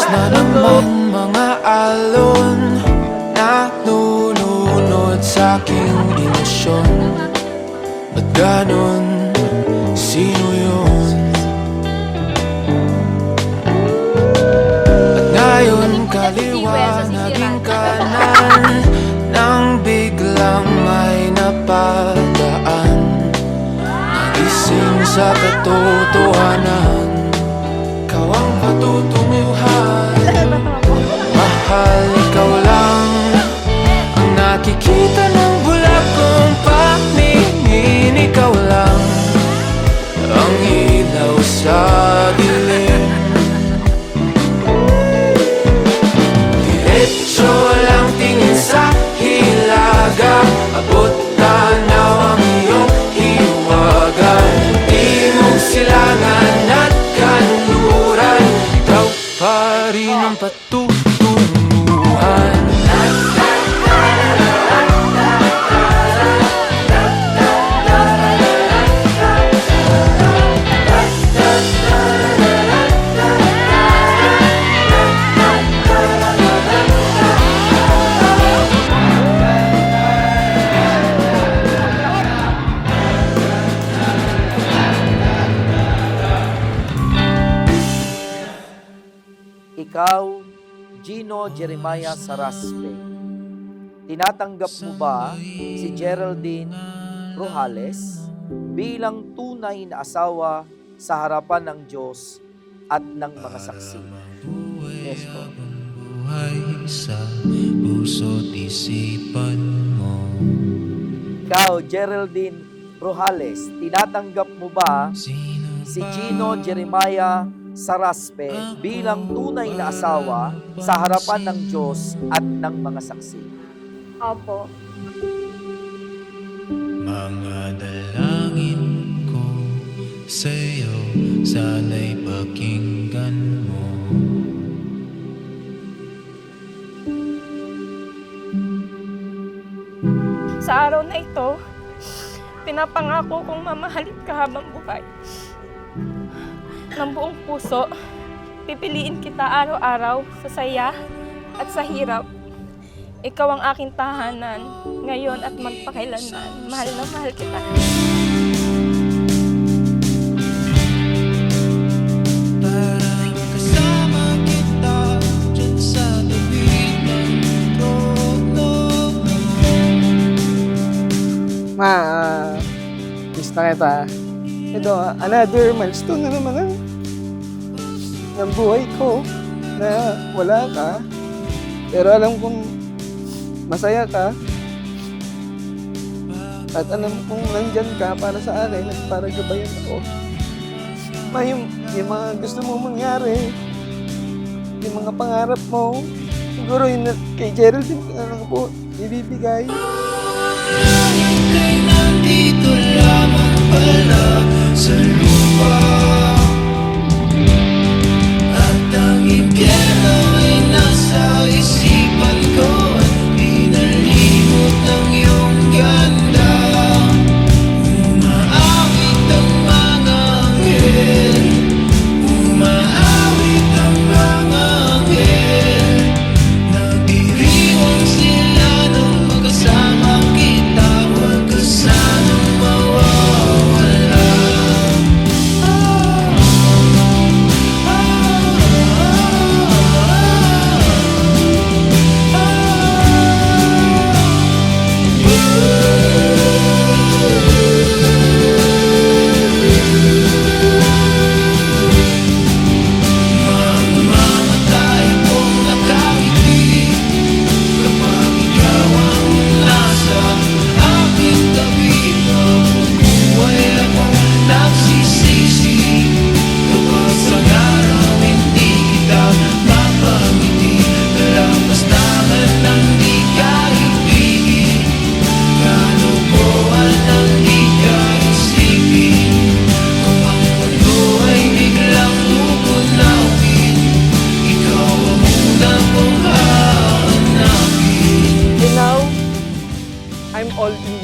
na naman mga alon na nununod sa aking emosyon. Ba't ganon? Sino yun? At ngayon kaliwa naging kanan nang biglang may napadaan. Nagising sa katotohanan, ikaw ang patutunguhan. Mahal, ikaw lang ang nakikita ng bulag kong paningin. Ikaw lang ang ilaw sa dilim. Diretso lang tingin sa hilaga, abot tanaw ang iyong hiwaga. Di mong silangan at kanluran, ikaw pa rin ang patutunguhan. Ikaw, Gino Jeremiah Saraspe, tinatanggap mo ba si Geraldine Rojales bilang tunay na asawa sa harapan ng Diyos at ng mga saksi? Yes po. Buhay sa puso't isipan mo. Ikaw, Geraldine Rojales, tinatanggap mo ba si Gino Jeremiah Saraspe bilang tunay na asawa sa harapan ng Diyos at ng mga saksi? Opo. Mga dalangin ko sa'yo, sana'y pakinggan mo. Sa araw na ito, pinapangako kong mamahalin ka habang buhay. Ng buong puso, pipiliin kita araw-araw sa saya at sa hirap. Ikaw ang aking tahanan, ngayon at magpakailanman. Mahal na mahal kita. Parang kasama kita dyan sa tabing ng trono. Miss na kita. Ito, another milestone na naman ng buhay ko na wala ka. Pero alam kong masaya ka. At alam kong nandyan ka para sa akin at para gabayan ako. Yung mga gusto mo mangyari, yung mga pangarap mo, siguro yun kay Geraldine ko na lang po ibibigay. Kay nandito lamang pala sa lupa, at ang impyerno ay nasa isipan ko, at pinalimot ng iyong ganda. Umaawit ang mga anghel, umaawit ang mga anghel. Nagdiriwang sila nung magkasama kita, huwag ka sanang mawawala. Mamamatay kung nakangiti kapag ikaw ang nasa aking tabi. Mabubuhay akong nagsisisi kapag sa araw hindi kita mapangiti. Kalampastangan ng di ka ibigin, kalukuhan ng di ka isipin. Kung ang mundo ay biglang upunawin, ikaw ang una kong hahanapin. And now, I'm all in.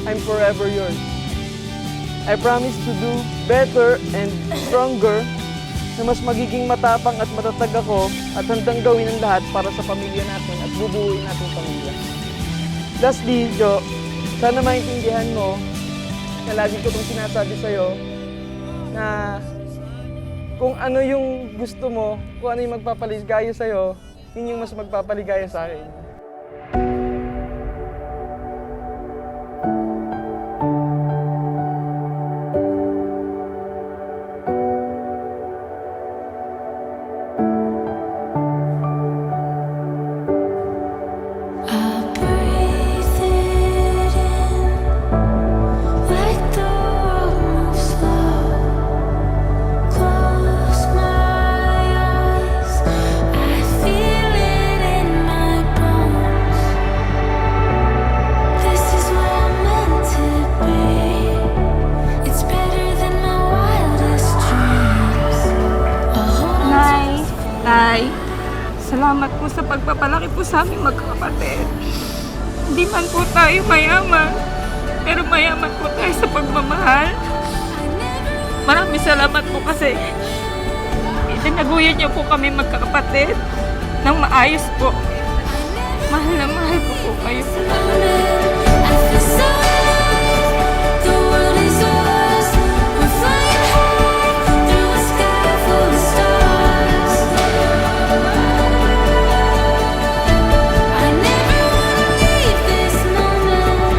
I'm forever yours. I promise to do better and stronger na mas magiging matapang at matatag ako at handang gawin ang lahat para sa pamilya natin at bubuuin natin pamilya. Lastly, Jo, sana maintindihan mo na lagi ko itong sinasabi sa'yo na kung ano yung gusto mo, kung ano yung magpapaligaya sa'yo, yun yung mas magpapaligaya sa akin. I breathe it in, let the world move slow. Close my eyes, I feel it in my bones. This is where I'm meant to be. It's better than my wildest dreams. Nay, Tay, salamat po sa pagpapalaki po sa aming magkakapatid. Hindi man po tayo mayaman, pero mayaman po tayo sa pagmamahal. Maraming salamat po kasi itinaguyod niyo po kami magkakapatid ng maayos po. Mahal na mahal ko po kayo. I feel so alive, the world is ours. We're flying high through a sky full of stars. I never wanna leave this moment.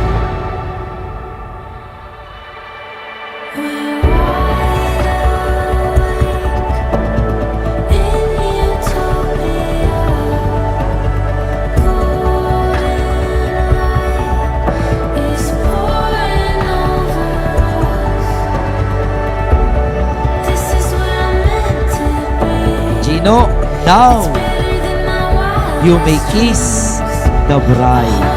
We're wide awake in utopia. Golden light is pouring over us. This is where I'm meant to be. Gino, now Better than my you may wildest kiss the bride.